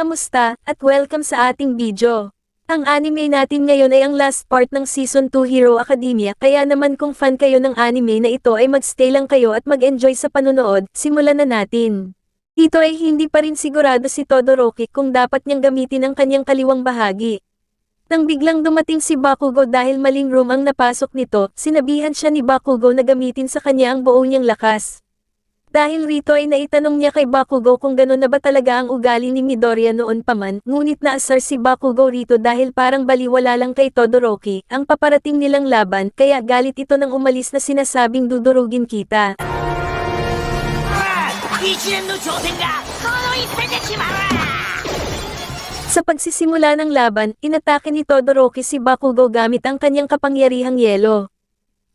kamusta, at welcome sa ating video. Ang anime natin ngayon ay ang last part ng Season 2 Hero Academia, kaya naman kung fan kayo ng anime na ito ay magstay lang kayo at mag-enjoy sa panunood, simulan na natin. Dito ay hindi pa rin sigurado si Todoroki kung dapat niyang gamitin ang kanyang kaliwang bahagi. Nang biglang dumating si Bakugo dahil maling room ang napasok nito, sinabihan siya ni Bakugo na gamitin sa kanya ang buo niyang lakas. Dahil rito ay naitanong niya kay Bakugo kung gano'n na ba talaga ang ugali ni Midoriya noon pa man, ngunit naasar si Bakugo rito dahil parang baliwala lang kay Todoroki ang paparating nilang laban, kaya galit ito nang umalis na sinasabing dudurugin kita. Sa pagsisimula ng laban, inatake ni Todoroki si Bakugo gamit ang kanyang kapangyarihang yelo.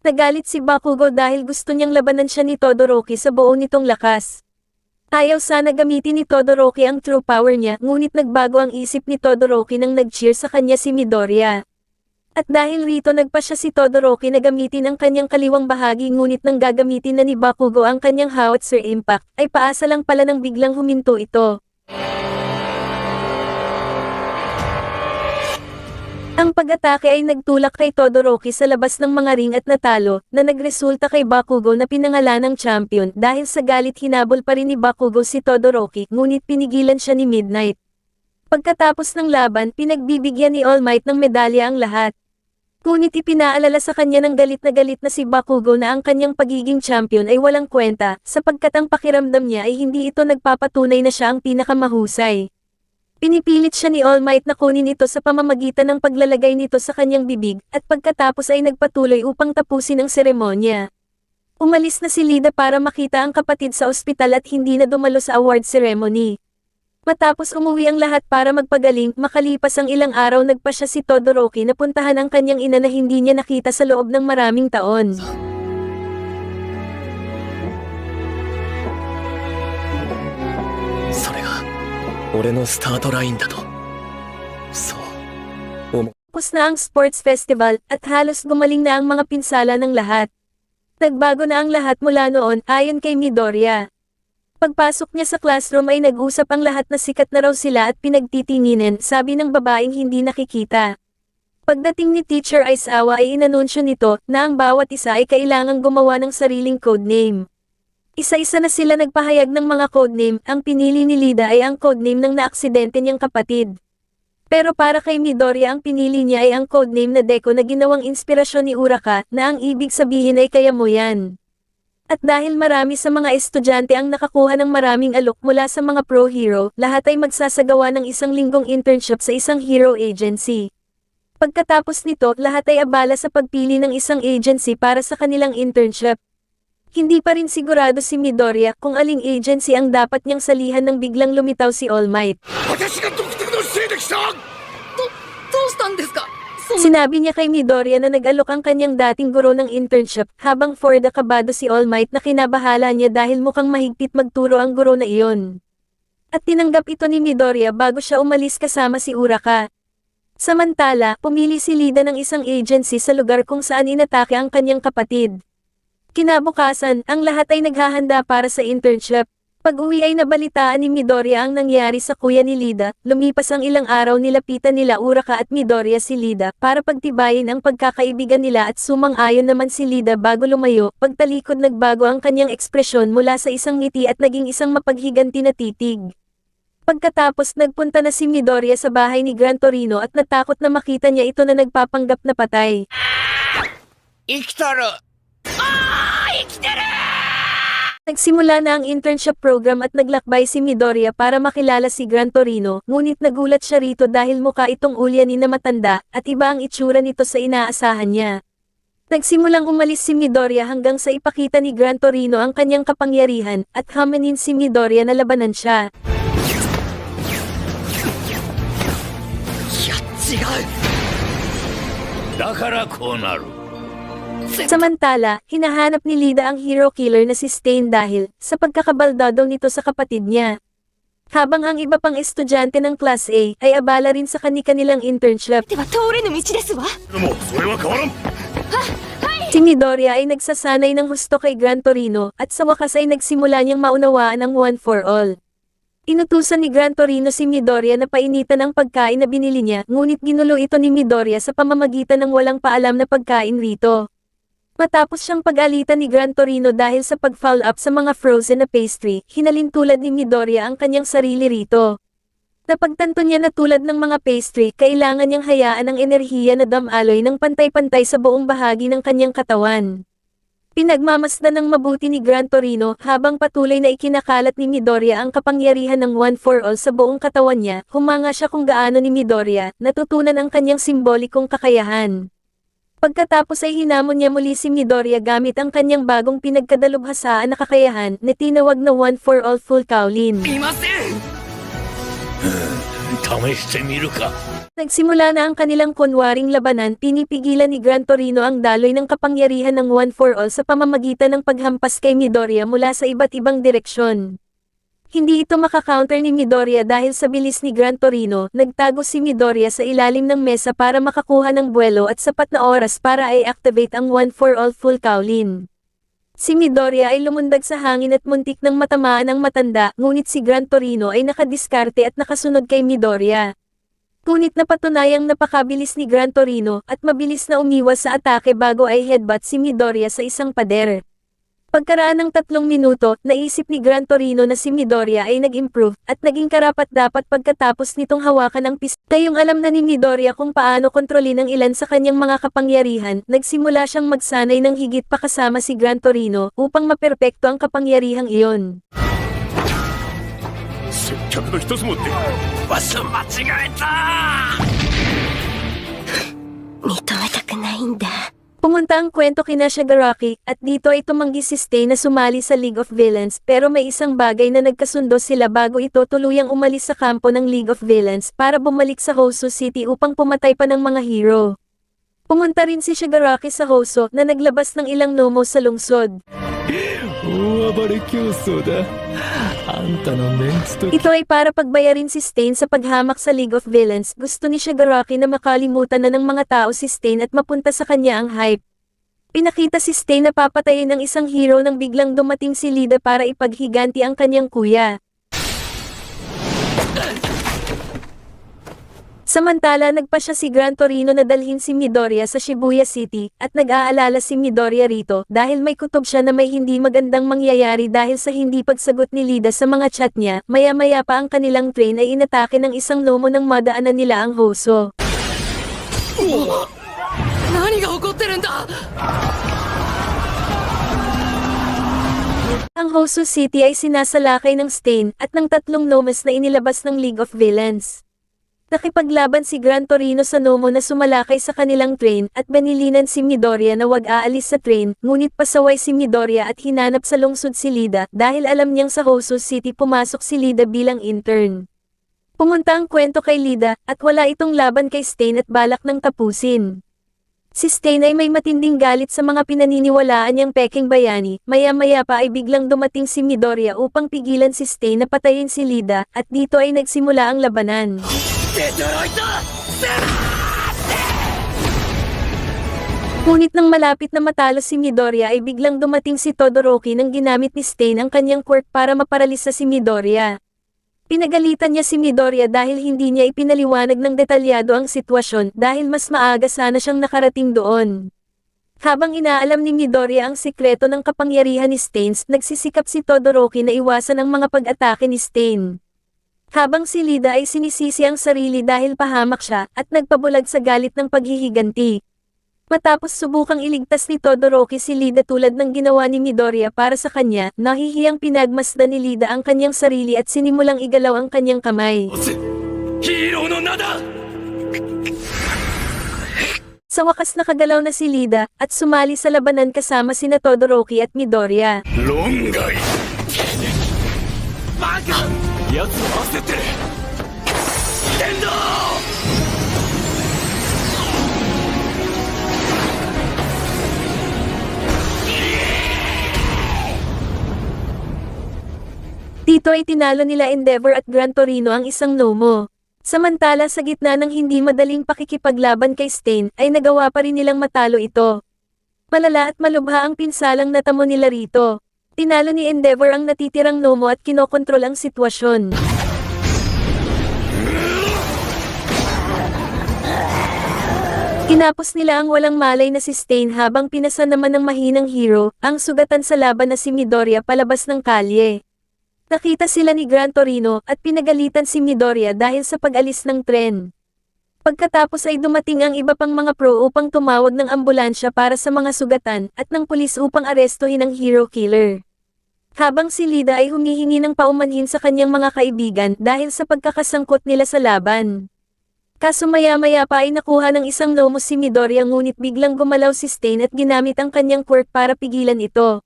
Nagalit si Bakugo dahil gusto niyang labanan siya ni Todoroki sa buo nitong lakas. Ayaw sana gamitin ni Todoroki ang true power niya, ngunit nagbago ang isip ni Todoroki nang nag-cheer sa kanya si Midoriya. At dahil rito nagpa siya si Todoroki na gamitin ang kanyang kaliwang bahagi, ngunit nang gagamitin na ni Bakugo ang kanyang Howitzer Impact, ay paasa lang pala nang biglang huminto ito. Ang pag-atake ay nagtulak kay Todoroki sa labas ng mga ring at natalo, na nagresulta kay Bakugo na pinangalanang champion dahil sa galit hinabol pa rin ni Bakugo si Todoroki, ngunit pinigilan siya ni Midnight. Pagkatapos ng laban, pinagbibigyan ni All Might ng medalya ang lahat. Ngunit ipinaalala sa kanya ng galit na si Bakugo na ang kanyang pagiging champion ay walang kwenta, sapagkat ang pakiramdam niya ay hindi ito nagpapatunay na siya ang pinakamahusay. Pinipilit siya ni All Might na kunin ito sa pamamagitan ng paglalagay nito sa kanyang bibig, at pagkatapos ay nagpatuloy upang tapusin ang seremonya. Umalis na si Lida para makita ang kapatid sa ospital at hindi na dumalo sa award ceremony. Matapos umuwi ang lahat para magpagaling, makalipas ang ilang araw nagpa siya si Todoroki na puntahan ang kanyang ina na hindi niya nakita sa loob ng maraming taon. Tapos na ang sports festival, at halos gumaling na ang mga pinsala ng lahat. Nagbago na ang lahat mula noon, ayon kay Midoriya. Pagpasok niya sa classroom ay nag-usap ang lahat na sikat na raw sila at pinagtitinginan, sabi ng babaeng hindi nakikita. Pagdating ni Teacher Aizawa ay inanunsyo nito na ang bawat isa ay kailangang gumawa ng sariling codename. Isa-isa na sila nagpahayag ng mga codename, ang pinili ni Lida ay ang codename ng naaksidente niyang kapatid. Pero para kay Midoriya ang pinili niya ay ang codename na Deko na ginawang inspirasyon ni Uraka, na ang ibig sabihin ay kaya mo yan. At dahil marami sa mga estudyante ang nakakuha ng maraming alok mula sa mga pro-hero, lahat ay magsasagawa ng isang linggong internship sa isang hero agency. Pagkatapos nito, lahat ay abala sa pagpili ng isang agency para sa kanilang internship. Hindi pa rin sigurado si Midoriya kung aling agency ang dapat niyang salihan nang biglang lumitaw si All Might. Sinabi niya kay Midoriya na nag-alok ang kanyang dating guro ng internship, habang for the kabado si All Might na kinabahala niya dahil mukhang mahigpit magturo ang guro na iyon. At tinanggap ito ni Midoriya bago siya umalis kasama si Uraka. Samantala, pumili si Lida ng isang agency sa lugar kung saan inatake ang kanyang kapatid. Kinabukasan, ang lahat ay naghahanda para sa internship. Pag-uwi ay nabalitaan ni Midoriya ang nangyari sa kuya ni Lida. Lumipas ang ilang araw, nilapitan nila Uraka at Midoriya si Lida para pagtibayin ang pagkakaibigan nila at sumang-ayon naman si Lida bago lumayo. Pagtalikod nagbago ang kanyang ekspresyon mula sa isang ngiti at naging isang mapaghiganti na titig. Pagkatapos nagpunta na si Midoriya sa bahay ni Gran Torino at natakot na makita niya ito na nagpapanggap na patay. Nagsimula na ang internship program at naglakbay si Midoriya para makilala si Gran Torino, ngunit nagulat siya rito dahil mukha itong ulyanin na matanda, at iba ang itsura nito sa inaasahan niya. Nagsimulang umalis si Midoriya hanggang sa ipakita ni Gran Torino ang kanyang kapangyarihan, at hamanin si Midoriya na labanan siya. Samantala, hinahanap ni Lida ang hero killer na si Stain dahil sa pagkakabaldado nito sa kapatid niya. Habang ang iba pang estudyante ng Class A ay abala rin sa kani-kanilang internship. Si Midoriya ay nagsasanay ng husto kay Gran Torino at sa wakas ay nagsimula niyang maunawaan ang one for all. Inutusan ni Gran Torino si Midoriya na painitan ang pagkain na binili niya, ngunit ginulo ito ni Midoriya sa pamamagitan ng walang paalam na pagkain rito. Matapos siyang pag-alitan ni Gran Torino dahil sa pag-foul up sa mga frozen na pastry, hinalintulad ni Midoriya ang kanyang sarili rito. Napagtanto niya na tulad ng mga pastry, kailangan niyang hayaan ang enerhiya na damaloy ng pantay-pantay sa buong bahagi ng kanyang katawan. Pinagmamasdan ng mabuti ni Gran Torino habang patuloy na ikinakalat ni Midoriya ang kapangyarihan ng One for All sa buong katawan niya, humanga siya kung gaano ni Midoriya natutunan ang kanyang simbolikong kakayahan. Pagkatapos ay hinamon niya muli si Midoriya gamit ang kanyang bagong pinagkadalubhasaan na kakayahan na tinawag na One for All Full Kaolin. Nagsimula na ang kanilang kunwaring labanan, pinipigilan ni Gran Torino ang daloy ng kapangyarihan ng One for All sa pamamagitan ng paghampas kay Midoriya mula sa iba't ibang direksyon. Hindi ito makakaunter ni Midoriya dahil sa bilis ni Gran Torino, nagtago si Midoriya sa ilalim ng mesa para makakuha ng buwelo at sapat na oras para i-activate ang One for All Full Kaolin. Si Midoriya ay lumundag sa hangin at muntik ng matamaan ang matanda, ngunit si Gran Torino ay nakadiskarte at nakasunod kay Midoriya. Ngunit napatunayang napakabilis ni Gran Torino at mabilis na umiwas sa atake bago ay headbutt si Midoriya sa isang pader. Pagkaraan ng 3 minuto, naisip ni Gran Torino na si Midoriya ay nag-improve at naging karapat-dapat pagkatapos nitong hawakan ang pistol. Ngayong alam na ni Midoriya kung paano kontrolin ang ilan sa kanyang mga kapangyarihan, nagsimula siyang magsanay ng higit pa kasama si Gran Torino upang maperpekto ang kapangyarihang iyon. Pumunta ang kwento kina Shigaraki, at dito ay tumanggi si Stain na sumali sa League of Villains, pero may isang bagay na nagkasundo sila bago ito tuluyang umalis sa kampo ng League of Villains para bumalik sa Hoso City upang pumatay pa ng mga hero. Pumunta rin si Shigaraki sa Hoso na naglabas ng ilang nomo sa lungsod. Ito ay para pagbayarin si Stain sa paghamak sa League of Villains. Gusto ni Shigaraki na makalimutan na ng mga tao si Stain at mapunta sa kanya ang hype. Pinakita si Stain na papatayin ng isang hero nang biglang dumating si Lida para ipaghiganti ang kanyang kuya. Samantala nagpa siya si Gran Torino na dalhin si Midoriya sa Shibuya City, at nag-aalala si Midoriya rito dahil may kutob siya na may hindi magandang mangyayari dahil sa hindi pagsagot ni Lida sa mga chat niya. Maya-maya pa ang kanilang train ay inatake ng isang nomo nang madaanan nila ang Hoso. Ang Hoso City ay sinasalakay ng Stain at ng 3 nomos na inilabas ng League of Villains. Nakipaglaban si Gran Torino sa nomo na sumalakay sa kanilang train at banilinan si Midoriya na wag aalis sa train, ngunit pasaway si Midoriya at hinanap sa lungsod si Lida dahil alam niyang sa Hoso City pumasok si Lida bilang intern. Pumunta ang kwento kay Lida at wala itong laban kay Stain at balak ng tapusin. Si Stain ay may matinding galit sa mga pinaniniwalaan niyang peking bayani, maya-maya pa ay biglang dumating si Midoriya upang pigilan si Stain na patayin si Lida, at dito ay nagsimula ang labanan. Ngunit nang malapit na matalo si Midoriya ay biglang dumating si Todoroki nang ginamit ni Stain ang kanyang quirk para maparalisa si Midoriya. Pinagalitan niya si Midoriya dahil hindi niya ipinaliwanag ng detalyado ang sitwasyon dahil mas maaga sana siyang nakarating doon. Habang inaalam ni Midoriya ang sikreto ng kapangyarihan ni Stain, nagsisikap si Todoroki na iwasan ang mga pag-atake ni Stain. Habang si Lida ay sinisisi ang sarili dahil pahamak siya at nagpabulag sa galit ng paghihiganti. Matapos subukang iligtas ni Todoroki si Lida tulad ng ginawa ni Midoriya para sa kanya, nahihiyang pinagmasdan ni Lida ang kanyang sarili at sinimulang igalaw ang kanyang kamay. Sa wakas nakagalaw na si Lida at sumali sa labanan kasama sina Todoroki at Midoriya. Dito ay tinalo nila Endeavor at Gran Torino ang isang nomo. Samantala sa gitna ng hindi madaling pakikipaglaban kay Stain, ay nagawa pa rin nilang matalo ito. Malala at malubha ang pinsalang natamo nila rito. Tinalo ni Endeavor ang natitirang nomo at kinokontrol ang sitwasyon. Kinapos nila ang walang malay na si Stain habang pinasa naman ng mahinang hero, ang sugatan sa laban na si Midoriya palabas ng kalye. Nakita sila ni Gran Torino at pinagalitan si Midoriya dahil sa pag-alis ng tren. Pagkatapos ay dumating ang iba pang mga pro upang tumawag ng ambulansya para sa mga sugatan at ng pulis upang arestuhin ang hero killer. Habang si Lida ay humihingi ng paumanhin sa kanyang mga kaibigan dahil sa pagkakasangkot nila sa laban. Kaso maya-maya pa ay nakuha ng isang lomo si Midoriya ngunit biglang gumalaw si Stain at ginamit ang kanyang quirk para pigilan ito.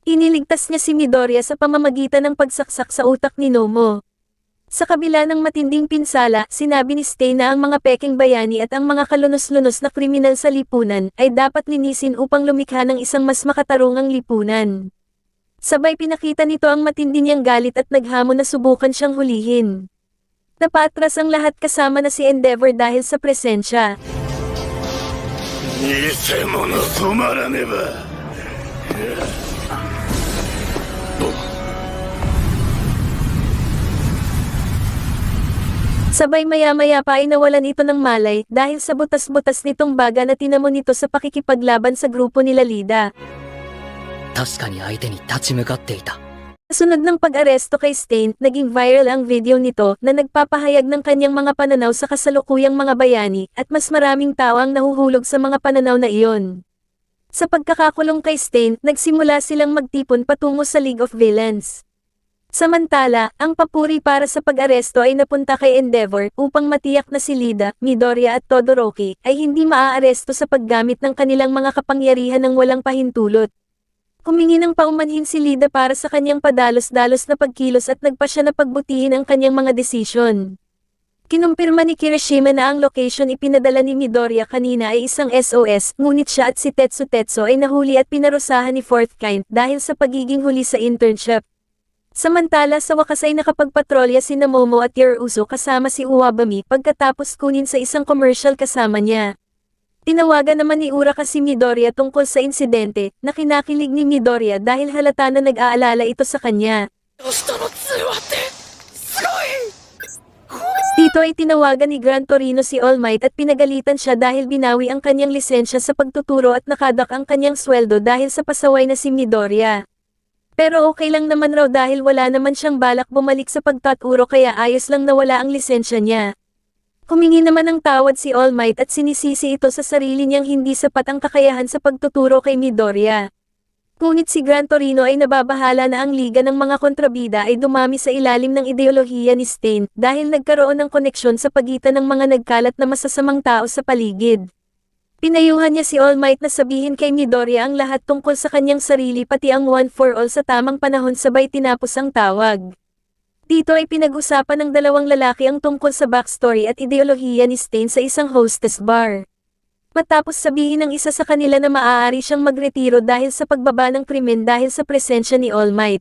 Iniligtas niya si Midoriya sa pamamagitan ng pagsaksak sa utak ni Nomo. Sa kabila ng matinding pinsala, sinabi ni Stain na ang mga peking bayani at ang mga kalunos-lunos na kriminal sa lipunan ay dapat linisin upang lumikha ng isang mas makatarungang lipunan. Sabay pinakita nito ang matindi niyang galit at naghamon na subukan siyang hulihin. Napatras ang lahat kasama na si Endeavor dahil sa presensya. Sabay maya-maya pa ay nawalan ito ng malay dahil sa butas-butas nitong baga na tinamo nito sa pakikipaglaban sa grupo nila Lida. 確かに相手に立ち向かっていた。 Sunod ng pag-aresto kay Stain, naging viral ang video nito na nagpapahayag ng kanyang mga pananaw sa kasalukuyang mga bayani at mas maraming tao ang nahuhulog sa mga pananaw na iyon. Sa pagkakakulong kay Stain, nagsimula silang magtipon patungo sa League of Villains. Samantala, ang papuri para sa pag-aresto ay napunta kay Endeavor upang matiyak na si Lida, Midoriya at Todoroki ay hindi maaaresto sa paggamit ng kanilang mga kapangyarihan ng walang pahintulot. Humingi ng paumanhin si Lida para sa kanyang padalos-dalos na pagkilos at nagpa siya na pagbutihin ang kanyang mga desisyon. Kinumpirma ni Kirishima na ang location ipinadala ni Midoriya kanina ay isang SOS, ngunit siya at si Tetsu Tetsu ay nahuli at pinarusahan ni Fourth Kind dahil sa pagiging huli sa internship. Samantala sa wakas ay nakapagpatrolya si Momo at Yeruso kasama si Uwabami pagkatapos kunin sa isang commercial kasama niya. Tinawagan naman ni Uraka si Midoriya tungkol sa insidente, na kinakilig ni Midoriya dahil halata na nag-aalala ito sa kanya. Dito ay tinawagan ni Gran Torino si All Might at pinagalitan siya dahil binawi ang kanyang lisensya sa pagtuturo at nakadak ang kanyang sweldo dahil sa pasaway na si Midoriya. Pero okay lang naman raw dahil wala naman siyang balak bumalik sa pagtaturo kaya ayos lang nawala ang lisensya niya. Humingi naman ng tawad si All Might at sinisisi ito sa sarili niyang hindi sapat ang kakayahan sa pagtuturo kay Midoriya. Ngunit si Gran Torino ay nababahala na ang liga ng mga kontrabida ay dumami sa ilalim ng ideolohiya ni Stain dahil nagkaroon ng koneksyon sa pagitan ng mga nagkalat na masasamang tao sa paligid. Pinayuhan niya si All Might na sabihin kay Midoriya ang lahat tungkol sa kanyang sarili pati ang one for all sa tamang panahon sabay tinapos ang tawag. Dito ay pinag-usapan ng dalawang lalaki ang tungkol sa backstory at ideolohiya ni Stain sa isang hostess bar. Matapos sabihin ng isa sa kanila na maaari siyang magretiro dahil sa pagbaba ng krimen dahil sa presensya ni All Might.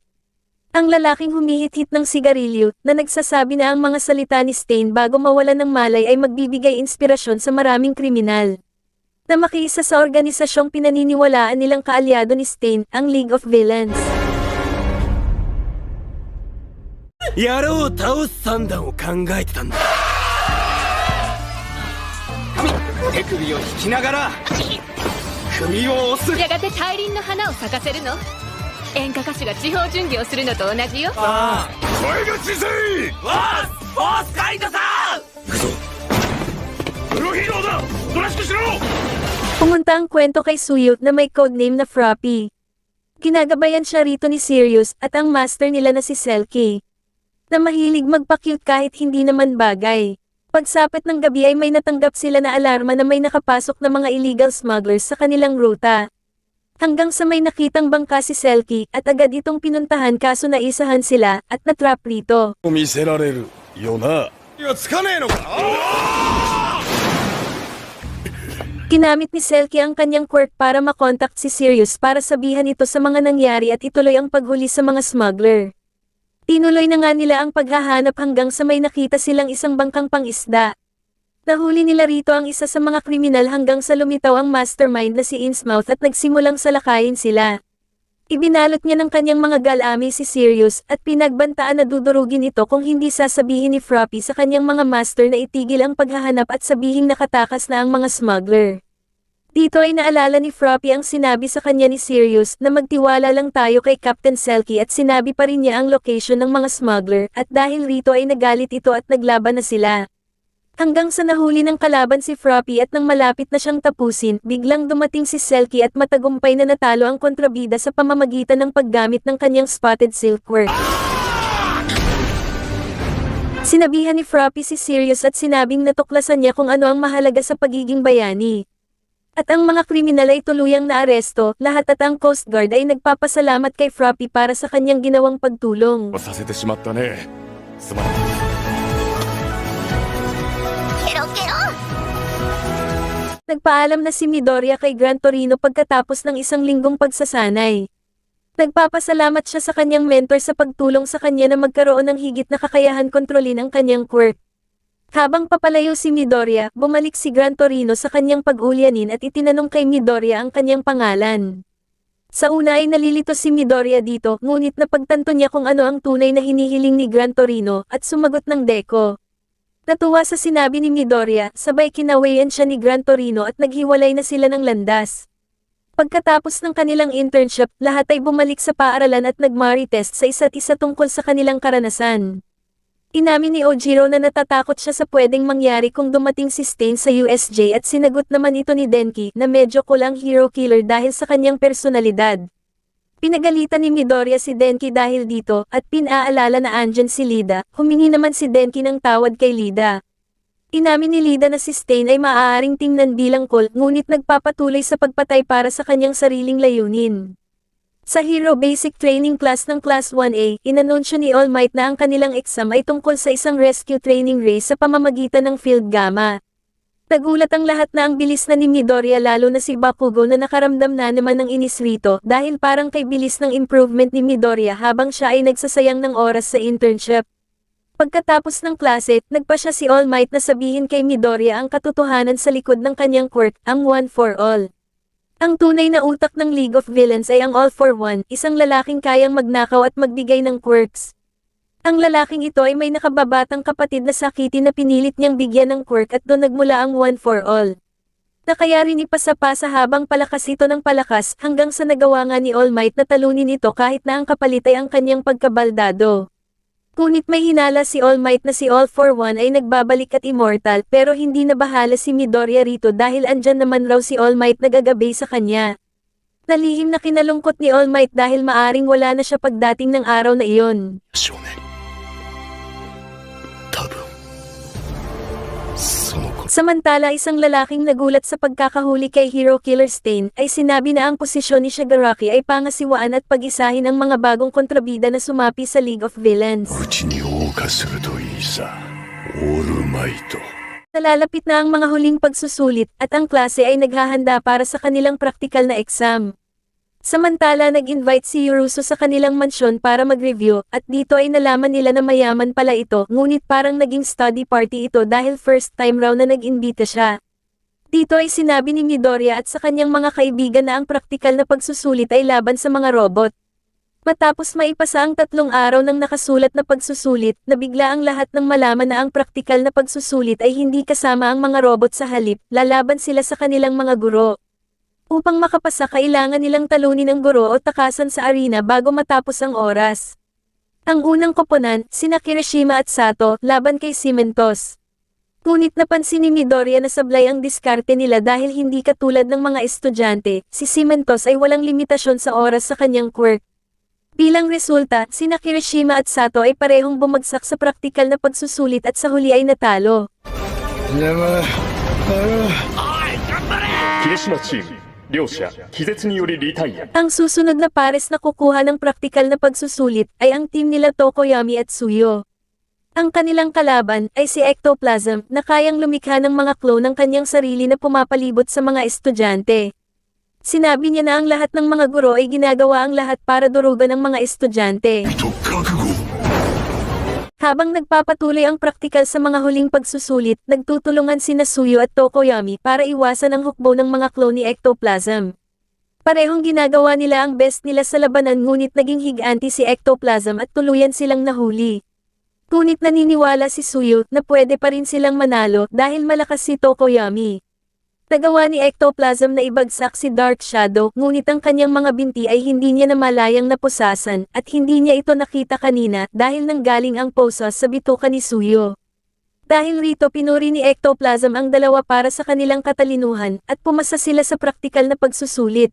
Ang lalaking humihit-hit ng sigarilyo na nagsasabi na ang mga salita ni Stain bago mawalan ng malay ay magbibigay inspirasyon sa maraming kriminal. Na makiisa sa organisasyong pinaniniwalaan nilang kaalyado ni Stain, ang League of Villains. 野郎を倒す算段を考えてたんだ。手首を引きながら首を押す。やがて大輪の花を咲かせるの。演歌歌手が地方巡業するのと同じよ。ああ、声が小さい。フォースカイドさん。行くぞ。プロヒーローだ。おとなしくしろ。 Pumunta ang kwento kay Suyo na may codename na Froppy. Ginagabayan siya rito ni Sirius at ang master nila na si Selkie. Na mahilig magpa-cute kahit hindi naman bagay. Pagsapit ng gabi ay may natanggap sila na alarma na may nakapasok na mga illegal smugglers sa kanilang ruta. Hanggang sa may nakitang bangka si Selkie at agad itong pinuntahan kaso naisahan sila at natrap rito. 見せられるよな。いやつかねえのか。Ginamit ni Selkie ang kanyang quirk para makontakt si Sirius para sabihan ito sa mga nangyari at ituloy ang paghuli sa mga smuggler. Tinuloy na nga nila ang paghahanap hanggang sa may nakita silang isang bangkang pang-isda. Nahuli nila rito ang isa sa mga kriminal hanggang sa lumitaw ang mastermind na si Innsmouth at nagsimulang salakayin sila. Ibinalot niya ng kanyang mga galami si Sirius at pinagbantaan na dudurugin ito kung hindi sasabihin ni Froppy sa kanyang mga master na itigil ang paghahanap at sabihing nakatakas na ang mga smuggler. Dito ay naalala ni Froppy ang sinabi sa kanya ni Sirius na magtiwala lang tayo kay Captain Selkie at sinabi pa rin niya ang location ng mga smuggler at dahil rito ay nagalit ito at naglaban na sila. Hanggang sa nahuli ng kalaban si Froppy at nang malapit na siyang tapusin, biglang dumating si Selkie at matagumpay na natalo ang kontrabida sa pamamagitan ng paggamit ng kanyang spotted silkworm. Sinabihan ni Froppy si Sirius at sinabing natuklasan niya kung ano ang mahalaga sa pagiging bayani. At ang mga kriminal ay tuluyang naaresto, lahat at ang Coast Guard ay nagpapasalamat kay Froppy para sa kanyang ginawang pagtulong. させてしまったね。すまない。Nagpaalam na si Midoriya kay Gran Torino pagkatapos ng isang linggong pagsasanay. Nagpapasalamat siya sa kanyang mentor sa pagtulong sa kanya na magkaroon ng higit na kakayahan kontrolin ang kanyang quirk. Habang papalayo si Midoriya, bumalik si Gran Torino sa kanyang pag-ulyanin at itinanong kay Midoriya ang kanyang pangalan. Sa una ay nalilito si Midoriya dito, ngunit napagtanto niya kung ano ang tunay na hinihiling ni Gran Torino at sumagot ng Deco. Natuwa sa sinabi ni Midoriya, sabay kinawayan siya ni Gran Torino at naghiwalay na sila ng landas. Pagkatapos ng kanilang internship, lahat ay bumalik sa paaralan at nag-Maritest sa isa't isa tungkol sa kanilang karanasan. Inamin ni Ojiro na natatakot siya sa pwedeng mangyari kung dumating si Stain sa USJ at sinagot naman ito ni Denki na medyo kulang hero killer dahil sa kanyang personalidad. Pinagalitan ni Midoriya si Denki dahil dito at pinaalala na andyan si Lida, humingi naman si Denki ng tawad kay Lida. Inamin ni Lida na si Stain ay maaaring tingnan bilang cool ngunit nagpapatuloy sa pagpatay para sa kanyang sariling layunin. Sa Hero Basic Training Class ng Class 1A, inanunsyo ni All Might na ang kanilang exam ay tungkol sa isang rescue training race sa pamamagitan ng Field Gamma. Nagulat ang lahat na ang bilis na ni Midoriya lalo na si Bakugo na nakaramdam na naman ng inis rito dahil parang kay bilis ng improvement ni Midoriya habang siya ay nagsasayang ng oras sa internship. Pagkatapos ng klase, nagpa siya si All Might na sabihin kay Midoriya ang katotohanan sa likod ng kanyang quirk, ang One for All. Ang tunay na utak ng League of Villains ay ang All for One, isang lalaking kayang magnakaw at magbigay ng quirks. Ang lalaking ito ay may nakababatang kapatid na sakitin na pinilit niyang bigyan ng quirk at doon nagmula ang One for All. Na kaya rin ipasapasa habang palakas ito ng palakas hanggang sa nagawa nga ni All Might na talunin ito kahit na ang kapalit ay ang kanyang pagkabaldado. Ngunit may hinala si All Might na si All for One ay nagbabalik at immortal pero hindi na bahala si Midoriya rito dahil andyan naman raw si All Might nagagabay sa kanya. Nalihim na kinalungkot ni All Might dahil maaring wala na siya pagdating ng araw na iyon. 少年。多分。その子。 Samantala isang lalaking nagulat sa pagkakahuli kay Hero Killer Stain ay sinabi na ang posisyon ni Shigaraki ay pangasiwaan at pag-isahin ang mga bagong kontrabida na sumapi sa League of Villains. うちに謳歌するといいさ。オールマイト。 Nalalapit na ang mga huling pagsusulit at ang klase ay naghahanda para sa kanilang praktikal na exam. Samantala nag-invite si Yuruso sa kanilang mansyon para mag-review at dito ay nalaman nila na mayaman pala ito ngunit parang naging study party ito dahil first time raw na nag-imbita siya. Dito ay sinabi ni Midoriya at sa kanyang mga kaibigan na ang praktikal na pagsusulit ay laban sa mga robot. Matapos maipasa ang 3 araw ng nakasulat na pagsusulit, nabigla ang lahat ng malaman na ang praktikal na pagsusulit ay hindi kasama ang mga robot sa halip, lalaban sila sa kanilang mga guro. Upang makapasa kailangan nilang talunin ang guro o takasan sa arena bago matapos ang oras. Ang unang koponan, sina Kirishima at Sato, laban kay Cementos. Ngunit napansin ni Midoriya na sablay ang diskarte nila dahil hindi katulad ng mga estudyante, si Cementos ay walang limitasyon sa oras sa kanyang quirk. Bilang resulta, sina Kirishima at Sato ay parehong bumagsak sa praktikal na pagsusulit at sa huli ay natalo. 霧島チーム両者気絶によりリタイア。 Ang susunod na pares na kukuha ng praktikal na pagsusulit ay ang team nila Tokoyami at Suyo. Ang kanilang kalaban ay si Ectoplasm na kayang lumikha ng mga clone ng kanyang sarili na pumapalibot sa mga estudyante. Sinabi niya na ang lahat ng mga guro ay ginagawa ang lahat para durugan ang mga estudyante. と覚悟。 Habang nagpapatuloy ang praktikal sa mga huling pagsusulit, nagtutulungan sina Suyo at Tokoyami para iwasan ang hukbo ng mga clone ni Ectoplasm. Parehong ginagawa nila ang best nila sa labanan ngunit naging higanti si Ectoplasm at tuluyan silang nahuli. Ngunit naniniwala si Suyo na pwede pa rin silang manalo dahil malakas si Tokoyami. Nagawa ni Ectoplasm na ibagsak si Dark Shadow ngunit ang kanyang mga binti ay hindi niya namalayang napusasan at hindi niya ito nakita kanina dahil nanggaling ang posa sa bituka ni Suyo. Dahil rito pinuri ni Ectoplasm ang dalawa para sa kanilang katalinuhan at pumasa sila sa praktikal na pagsusulit.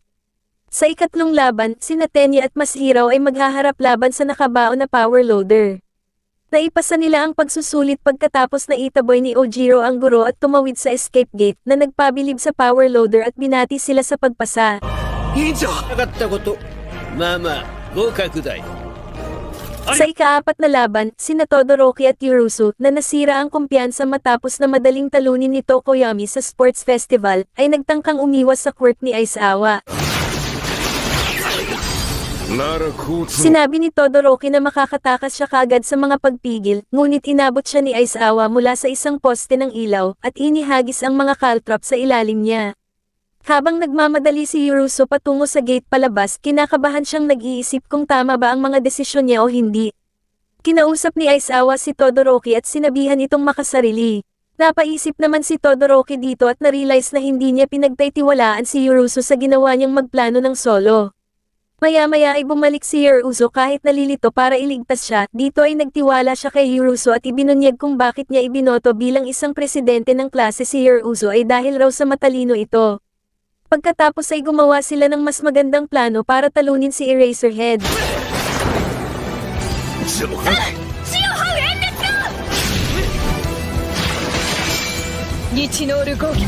Sa ikatlong laban, sina Tenya at Masahiro ay maghaharap laban sa nakabaon na power loader. Naipasa nila ang pagsusulit pagkatapos na itaboy ni Ojiro ang guro at tumawid sa escape gate na nagpabilib sa power loader at binati sila sa pagpasa. 委員長なかったことまあまあ合格だよ Sa ikaapat na laban, sina Todoroki at Yurusu na nasira ang kumpiyansa matapos na madaling talunin ni Tokoyami sa sports festival ay nagtangkang umiwas sa court ni Aizawa. Sinabi ni Todoroki na makakatakas siya kaagad sa mga pagpigil, ngunit inabot siya ni Aizawa mula sa isang poste ng ilaw at inihagis ang mga caltrop sa ilalim niya. Habang nagmamadali si Yurusu patungo sa gate palabas, kinakabahan siyang nag-iisip kung tama ba ang mga desisyon niya o hindi. Kinausap ni Aizawa si Todoroki at sinabihan itong makasarili. Napaisip naman si Todoroki dito at narealize na hindi niya pinagtitiwalaan si Yurusu sa ginawa niyang magplano ng solo. Maya-maya ay bumalik si Yurusu kahit nalilito para iligtas siya. Dito ay nagtiwala siya kay Yurusu at ibinunyag kung bakit niya ibinoto bilang isang presidente ng klase si Yurusu ay dahil raw sa matalino ito. Pagkatapos ay gumawa sila ng mas magandang plano para talunin si Eraserhead. リチノール合議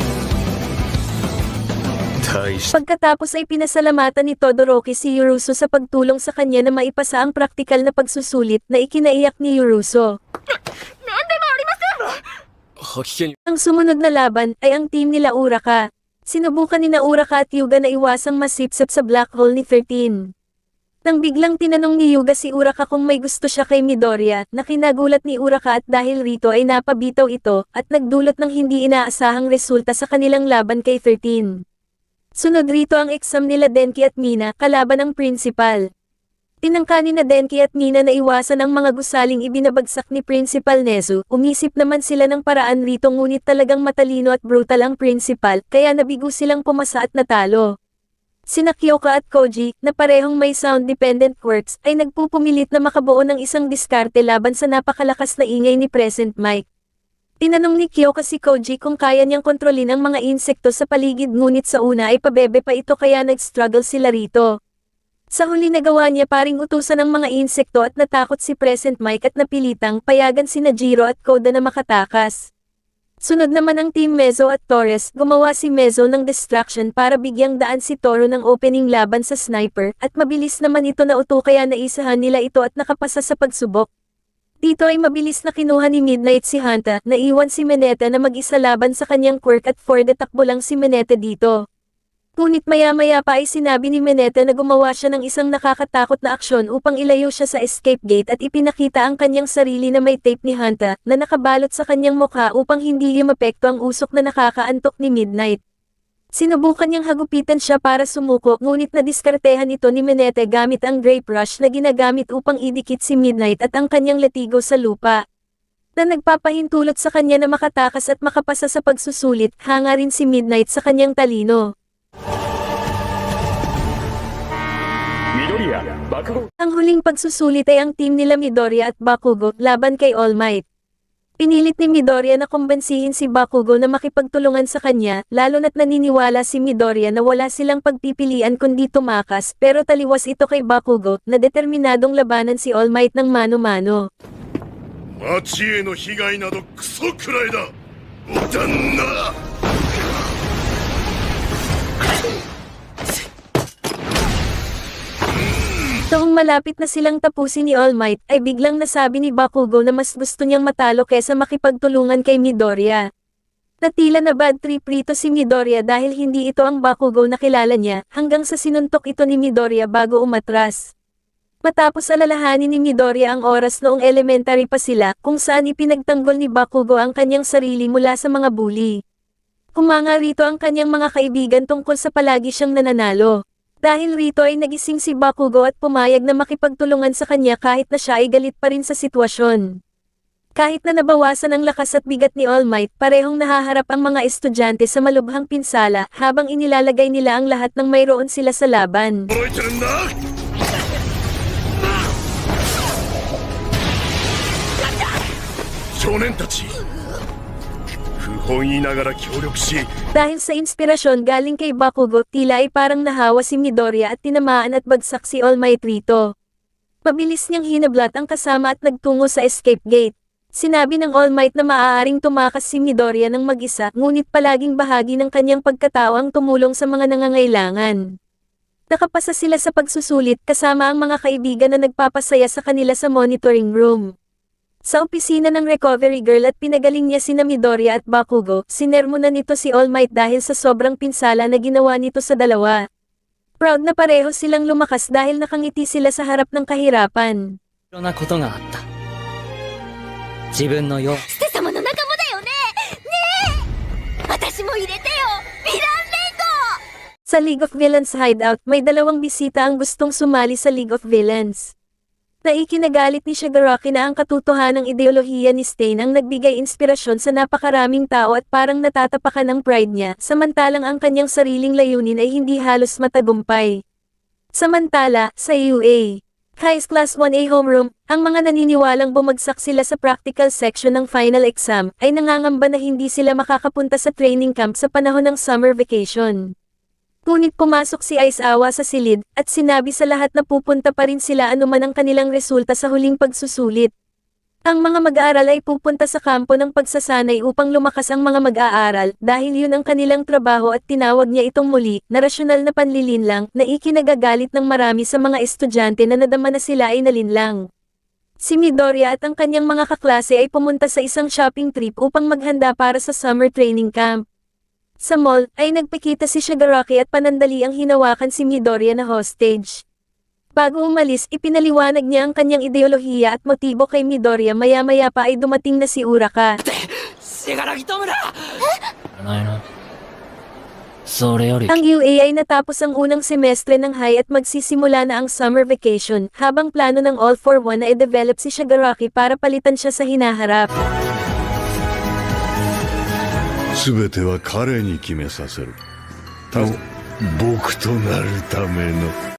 Pagkatapos ay pinasalamatan ni Todoroki si Yurusu sa pagtulong sa kanya na maipasa ang praktikal na pagsusulit na ikinaiyak ni Yurusu. Ang sumunod na laban ay ang team nila Uraka. Sinubukan ni Uraka at Hyuga na iwasang masipsip sa black hole ni 13. Nang biglang tinanong ni Hyuga si Uraka kung may gusto siya kay Midoriya, na kinagulat ni Uraka at dahil rito ay napabitaw ito at nagdulot ng hindi inaasahang resulta sa kanilang laban kay 13. Sunod rito ang exam nila Denki at Mina kalaban ng principal. Tinangka ni na Denki at Mina na iwasan ang mga gusaling ibinabagsak ni Principal Nezu. Umisip naman sila ng paraan rito ngunit talagang matalino at brutal ang principal kaya nabigo silang pumasa at natalo. Sina Kyoka at Koji, na parehong may sound-dependent quirks, ay nagpupumilit na makabuo ng isang diskarte laban sa napakalakas na ingay ni Present Mike. Tinanong ni Kyoka si Koji kung kaya niyang kontrolin ang mga insekto sa paligid ngunit sa una ay pabebe pa ito kaya nag-struggle sila rito. Sa huli nagawa niya paring utusan ng mga insekto at natakot si Present Mike at napilitang payagan sina Jiro at Koda na makatakas. Sunod naman ang Team Mezzo at Torres, gumawa si Mezzo ng distraction para bigyang daan si Toro ng opening laban sa sniper at mabilis naman ito na uto kaya naisahan nila ito at nakapasa sa pagsubok. Dito ay mabilis na kinuha ni Midnight si Hanta, na iwan si Menete na mag-isa laban sa kanyang quirk at for the takbo lang si Menete dito. Ngunit maya-maya pa ay sinabi ni Menete na gumawa siya ng isang nakakatakot na aksyon upang ilayo siya sa escape gate at ipinakita ang kanyang sarili na may tape ni Hanta na nakabalot sa kanyang mukha upang hindi mapekto ang usok na nakakaantok ni Midnight. Sinubukan niyang hagupitan siya para sumuko ngunit nadiskartehan ito ni Menete gamit ang Grape Rush na ginagamit upang idikit si Midnight at ang kanyang latigo sa lupa. Na nagpapahintulot sa kanya na makatakas at makapasa sa pagsusulit, hanga rin si Midnight sa kanyang talino. Ang huling pagsusulit ay ang team nila Midoriya at Bakugo laban kay All Might. Pinilit ni Midoriya na kumbensihin si Bakugo na makipagtulungan sa kanya, lalo na't naniniwala si Midoriya na wala silang pagpipilian kundi tumakas pero taliwas ito kay Bakugo na determinadong labanan si All Might ng mano-mano. 町への被害などクソくらいだお旦那 Noong malapit na silang tapusin ni All Might, ay biglang nasabi ni Bakugo na mas gusto niyang matalo kesa makipagtulungan kay Midoriya. Natila na bad trip rito si Midoriya dahil hindi ito ang Bakugo na kilala niya, hanggang sa sinuntok ito ni Midoriya bago umatras. Matapos alalahanin ni Midoriya ang oras noong elementary pa sila, kung saan ipinagtanggol ni Bakugo ang kanyang sarili mula sa mga bully. Humanga rito ang kanyang mga kaibigan tungkol sa palagi siyang nananalo. Dahil rito ay nagising si Bakugo at pumayag na makipagtulungan sa kanya kahit na siya ay galit pa rin sa sitwasyon. Kahit na nabawasan ang lakas at bigat ni All Might, parehong nahaharap ang mga estudyante sa malubhang pinsala habang inilalagay nila ang lahat ng mayroon sila sa laban. 覚えてるんだ少年たち不本意ながら協力し Dahil sa inspirasyon galing kay Bakugo, tila ay parang nahawa si Midoriya at tinamaan at bagsak si All Might rito. Mabilis niyang hinablat ang kasama at nagtungo sa escape gate. Sinabi ng All Might na maaaring tumakas si Midoriya ng mag-isa, ngunit palaging bahagi ng kanyang pagkatao ang tumulong sa mga nangangailangan. Nakapasa sila sa pagsusulit kasama ang mga kaibigan na nagpapasaya sa kanila sa monitoring room. Sa opisina ng recovery girl at pinagaling niya sina Midoriya at Bakugo, sinermonan nito si All Might dahil sa sobrang pinsala na ginawa nito sa dalawa. Proud na pareho silang lumakas dahil nakangiti sila sa harap ng kahirapan. いろんなことがあった。自分のよ、ステ様の仲間だよね。ねえ、私も入れてよ、ヴィラン連合。 Sa League of Villains hideout, may dalawang bisita ang gustong sumali sa League of Villains. Naikinagalit ni Shigaraki na ang katotohanang ideolohiya ni Stain ang nagbigay inspirasyon sa napakaraming tao at parang natatapakan ang pride niya, samantalang ang kanyang sariling layunin ay hindi halos matagumpay. Samantala, sa UA Kai's Class 1A homeroom, ang mga naniniwalang bumagsak sila sa practical section ng final exam ay nangangamba na hindi sila makakapunta sa training camp sa panahon ng summer vacation. Ngunit pumasok si Aizawa sa silid at sinabi sa lahat na pupunta pa rin sila anuman ang kanilang resulta sa huling pagsusulit. Ang mga mag-aaral ay pupunta sa kampo ng pagsasanay upang lumakas ang mga mag-aaral dahil yun ang kanilang trabaho at tinawag niya itong muli na rasyonal na panlilinlang na ikinagagalit ng marami sa mga estudyante na nadama na sila ay nalinlang. Si Midoriya at ang kanyang mga kaklase ay pumunta sa isang shopping trip upang maghanda para sa summer training camp. Sa mall ay nagpakita si Shigaraki at panandali ang hinawakan si Midoriya na hostage. Bago umalis, ipinaliwanag niya ang kanyang ideolohiya at motibo kay Midoriya. Maya-maya pa ay dumating na si Uraka. シガラギトムラないな。それより、 Ang UA ay natapos ang unang semestre ng high at magsisimula na ang summer vacation, habang plano ng All for One na i-develop si Shigaraki para palitan siya sa hinaharap. 全ては彼に決めさせる僕となるための